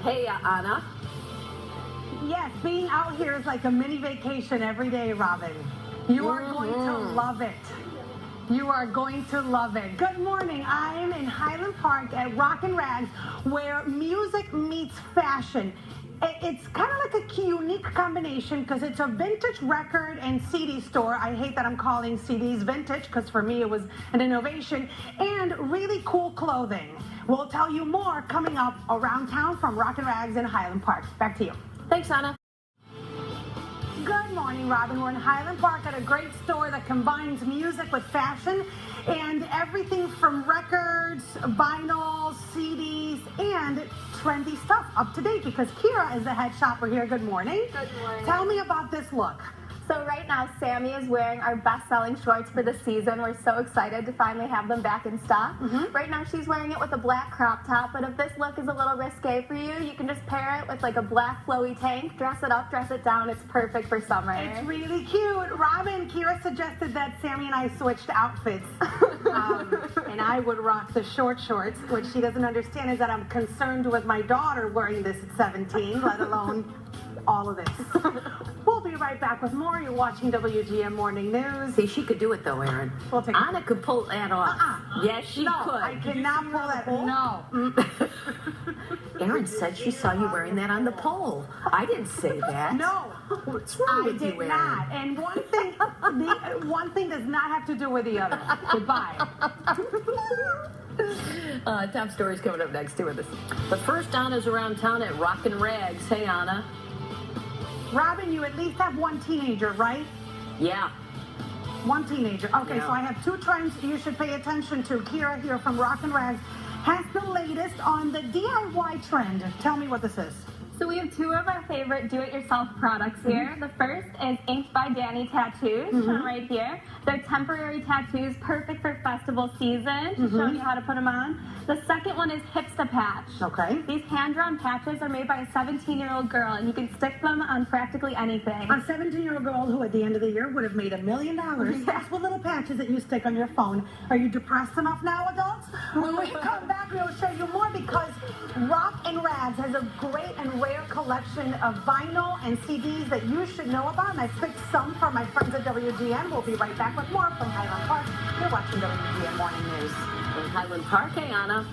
Hey, Anna. Yes, being out here is like a mini vacation every day, Robin. You are going to love it. You are going to love it. Good morning. I'm in Highland Park at Rock and Rags, where music meets fashion. It's kind of like a unique combination because it's a vintage record and CD store. I hate that I'm calling CDs vintage because for me it was an innovation, and really cool clothing. We'll tell you more coming up around town from Rock and Rags in Highland Park. Back to you. Thanks, Anna. Good morning, Robin. We're in Highland Park at a great store that combines music with fashion and everything from records, vinyl, CDs, and trendy stuff up to date because Kira is the head shopper here. Good morning. Good morning. Tell me about this look. So right now, Sammy is wearing our best-selling shorts for the season. We're so excited to finally have them back in stock. Right now, she's wearing it with a black crop top, but if this look is a little risque for you, you can just pair it with like a black flowy tank, dress it up, dress it down. It's perfect for summer. It's really cute. Robin, Kira suggested that Sammy and I switched outfits, and I would rock the short shorts. What she doesn't understand is that I'm concerned with my daughter wearing this at 17, let alone all of this. We'll be right back with more. You're watching WGN Morning News. See, she could do it though, Aaron. We'll take Anna could pull that off. Yes, she no, could. I cannot pull that. No. Aaron said she saw you wearing that on the pole. I didn't say that. No. What's wrong I with did you, Aaron? not. And one thing does not have to do with the other. Goodbye. Top stories coming up next, too, with us. But first, Anna's around town at Rock and Rags. Hey, Anna. Robin, you at least have one teenager, right? Yeah. One teenager. Okay, Yeah. so I have two trends you should pay attention to. Kira here from Rock and Rags has the latest on the DIY trend. Tell me what this is. So we have two of our favorite do-it-yourself products here. The first is Inked by Danny Tattoos, shown right here. They're temporary tattoos, perfect for festival season. She's showing you how to put them on. The second one is Hipsta Patch. Okay. These hand-drawn patches are made by a 17-year-old girl, and you can stick them on practically anything. A 17-year-old girl who at the end of the year would have made $1 million. That's what little patches that you stick on your phone. Are you depressed enough now, adults? When we come back, we'll show you more because Rock and Rags has a great and rare collection of vinyl and CDs that you should know about. And I picked some for my friends at WGN. We'll be right back with more from Highland Park. You're watching WGN Morning News. In Highland Park, hey, Anna.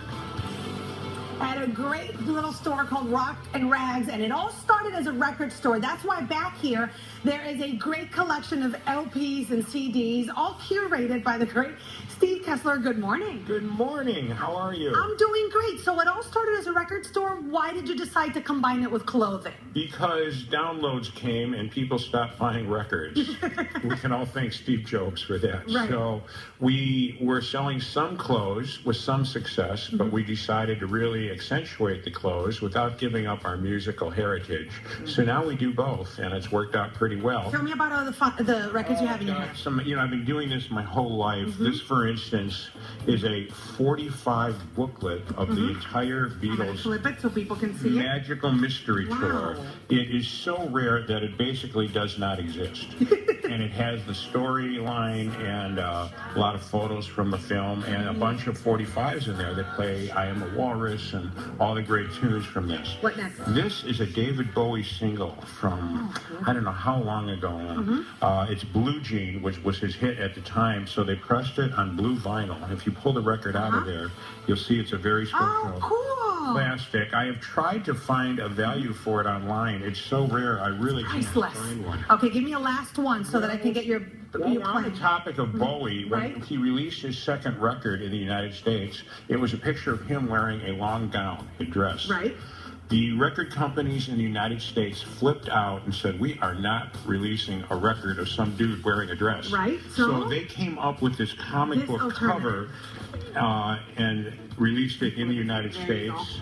At a great little store called Rock and Rags, and it all started as a record store. That's why back here there is a great collection of LPs and CDs, all curated by the great Steve Kessler. Good morning. Good morning. How are you? I'm doing great. So it all started as a record store. Why did you decide to combine it with clothing? Because downloads came and people stopped buying records. We can all thank Steve Jobs for that. Right. So we were selling some clothes with some success, but we decided to really accentuate the clothes without giving up our musical heritage. So now we do both, and it's worked out pretty well. Tell me about all the records you have in your hand. I've been doing this my whole life. This, for instance, is a 45 booklet of the entire I'm gonna Beatles flip it so people can see it. Magical Mystery Wow. Tour. It is so rare that it basically does not exist. And it has the storyline and a lot of photos from the film and a bunch of 45s in there that play I Am a Walrus and all the great tunes from this. What next? This is a David Bowie single from I don't know how long ago. It's Blue Jean, which was his hit at the time, so they pressed it on blue vinyl. If you pull the record out of there, you'll see it's a very special Oh, cool. plastic. I have tried to find a value for it online. It's so rare, I really can't Priceless. find one. Okay, give me a last one so that I can get your Well, on plan. the topic of Bowie, when Right. he released his second record in the United States, it was a picture of him wearing a long gown, a dress. Right. The record companies in the United States flipped out and said, we are not releasing a record of some dude wearing a dress. Right, So so? they came up with this comic This book alternative. cover and released it in the United There you States.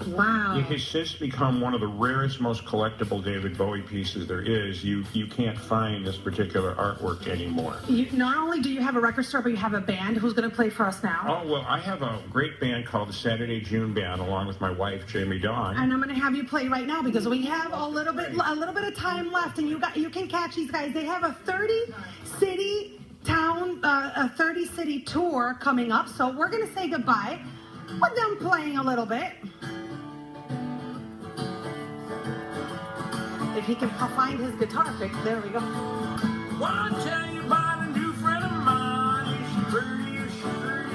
Wow. It has since become one of the rarest, most collectible David Bowie pieces there is. You can't find this particular artwork anymore. Not only do you have a record store, but you have a band. Who's going to play for us now? Oh, well, I have a great band called the Saturday June Band, along with my wife, Jamie Dawn. And I'm going to have you play right now because we have a little bit of time left, and you can catch these guys. They have a 30-city tour coming up, so we're going to say goodbye with them playing a little bit. if he can find his guitar pick. There we go. Well, I'll tell you about a new friend of mine. She's pretty,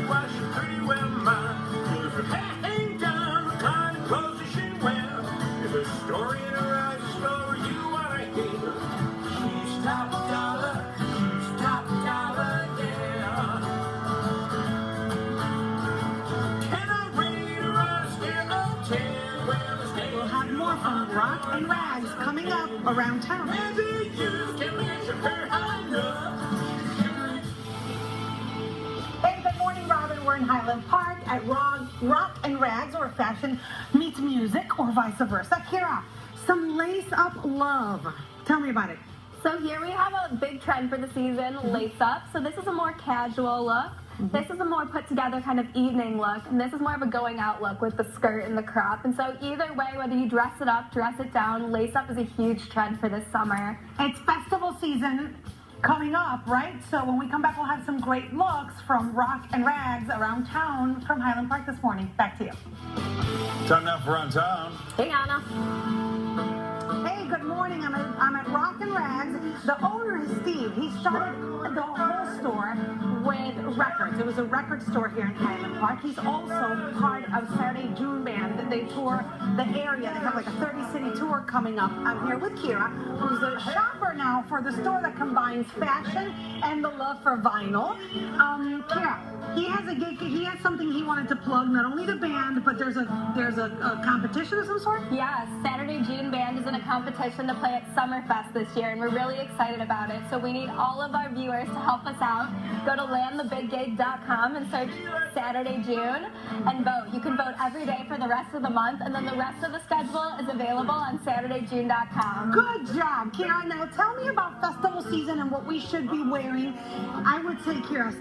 well, she's pretty well mine. If her hair ain't done, the kind of clothes that she wears. If a story in her eyes is story you wanna hear. She's top dollar, yeah. Can I rate her on a scale of 10? Well, a scale We'll have more from Rock and Rags coming up around town. maybe you can measure her enough. Hey, good morning, Robin. We're in Highland Park at Rock and Rags, where fashion meets music, or vice versa. Kira, some lace-up love. Tell me about it. So here we have a big trend for the season, lace up. So this is a more casual look. This is a more put together kind of evening look, and this is more of a going out look with the skirt and the crop. And so either way, whether you dress it up, dress it down, lace up is a huge trend for this summer. It's festival season coming up, right? So when we come back, we'll have some great looks from Rock and Rags around town from Highland Park this morning. Back to you. Time now for On Town. Hey, Anna. Hey, good morning. I'm at Rock and Rags. The owner is Steve. He started the whole store with records. It was a record store here in Highland Park. He's also part of Saturday June Band. They tour the area. They have like a 30-city tour coming up. I'm here with Kira, who's a shopper now for the store that combines fashion and the love for vinyl. Kira, he has a gig. He has something he wanted to plug. Not only the band, but there's a competition of some sort. Yeah, Saturday June Band is in a competition to play at Summerfest this year, and we're really excited about it. So we need all of our viewers to help us out. Go to landthebiggig.com and search Saturday June and vote. You can vote every day for the rest of the month, and then the rest of the schedule is available on SaturdayJune.com. Good job, Kira. Now tell me about festival season and what we should be wearing. I would say, Kira,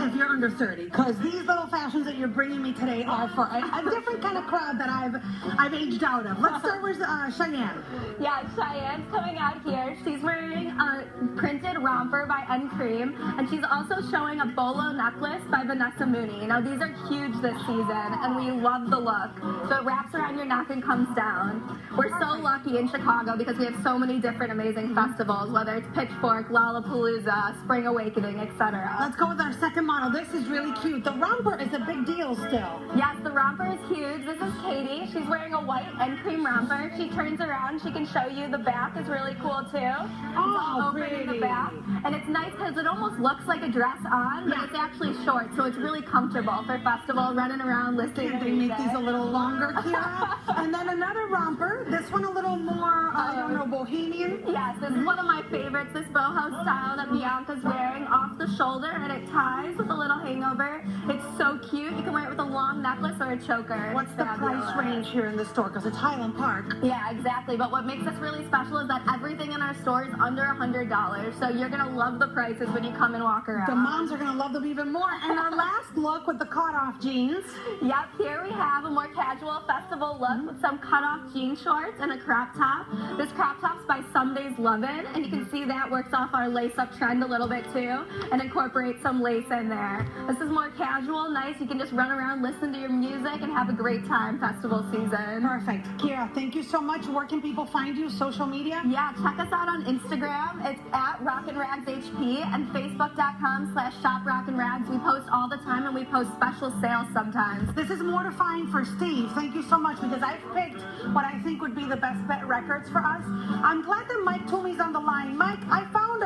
if you're under 30, because these little fashions that you're bringing me today are for a different kind of crowd that I've aged out of. Let's start with Cheyenne. Yeah, Cheyenne's coming out here. She's wearing a printed romper by N Cream, and she's also showing a bolo necklace by Vanessa Mooney. Now these are huge this season, and we love the look. So it wraps around your neck and comes down. We're so lucky in Chicago because we have so many different amazing festivals, whether it's Pitchfork, Lollapalooza, Spring Awakening, etc. Let's go with our second model. This is really cute. The romper is a big deal still. Yes, the romper is huge. This is Katie. She's wearing a white N Cream romper. She turns around. She can show you the back is really cool too. It's all open in the back. And it's nice because it almost looks like a dress on, but it's actually short, so it's really comfortable for festival, running around, listening to They make music. these a little longer, Kira. And then another romper. This one a little more, I don't know, bohemian. Yes, this is one of my favorites, this boho style that Bianca's wearing, off the shoulder, and it ties with a little hangover. It's so cute. You can wear it with a long necklace or a choker. What's the price range here in the store? Because it's Highland Park. Yeah, exactly. But what makes us really special is that everything in our store is under $100. So you're going to love the prices when you come and walk around. The moms are going to love them even more. And our last look with the cut-off jeans. Yep, here we have a more casual festival look with some cut-off jean shorts and a crop top. This crop top's by Somedays Lovin', and you can see that works off our lace-up trend a little bit too, and incorporates some lace in there. This is more casual, nice. You can just run around, listen to your music, and have a great time festival season. Perfect. Kira, thank you so much. Where can people find you? Social media? Yeah, check us out on Instagram. It's at Rock'nRagsHP and Facebook.com/ShopRock'nRags. We post all the time, and we post special sales sometimes. This is mortifying for Steve. Thank you so much, because I've picked what I think would be the best bet records for us. I'm glad that Mike Toomey's on the line. Mike, I found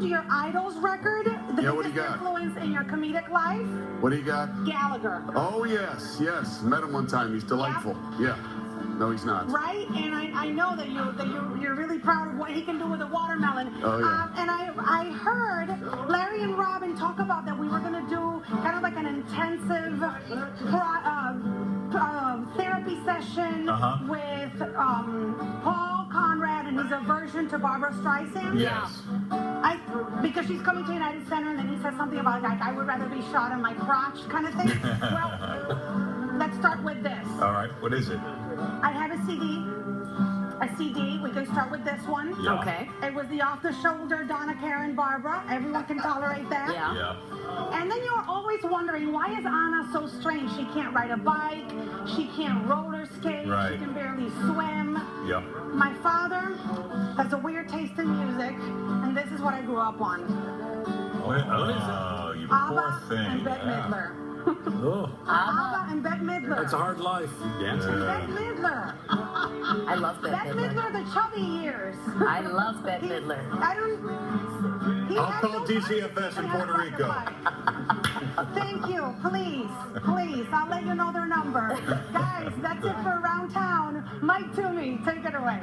your Idols record. The Yeah, what do you biggest got? influence in your comedic life? What do you got? Gallagher. Oh, yes. Met him one time. He's delightful. Yeah. No, he's not. Right, and I know that you're really proud of what he can do with a watermelon. Oh, yeah. And I heard Larry and Robin talk about that we were going to do kind of like an intensive therapy session with Paul Conrad, and he's a version to Barbara Streisand. Yes. Because she's coming to United Center, and then he said something about like I would rather be shot in my crotch kind of thing. Well, let's start with this. All right. What is it? I have a CD. a CD. We can start with this one. Yeah. Okay. It was the off-the-shoulder Donna Karen Barbara. Everyone can tolerate that. Yeah. Yeah. And then you're always wondering, why is Anna so strange? She can't ride a bike. She can't roller skate. Right. She can barely swim. Yep. My father has a weird taste in music, and this is what I grew up on. What is it? You poor ABBA thing. and Bette Midler. Oh, ABBA and Bette Midler. that's a hard life. And Bette Midler. I love Bette Bette Midler. Midler, the chubby years. I love Bette Midler. I don't. He I'll had call no DCFS bike. in He Puerto had a Rico. bike. Thank you. Please. I'll let you know their number. Guys, that's it for Around Town. Mike Toomey, take it away.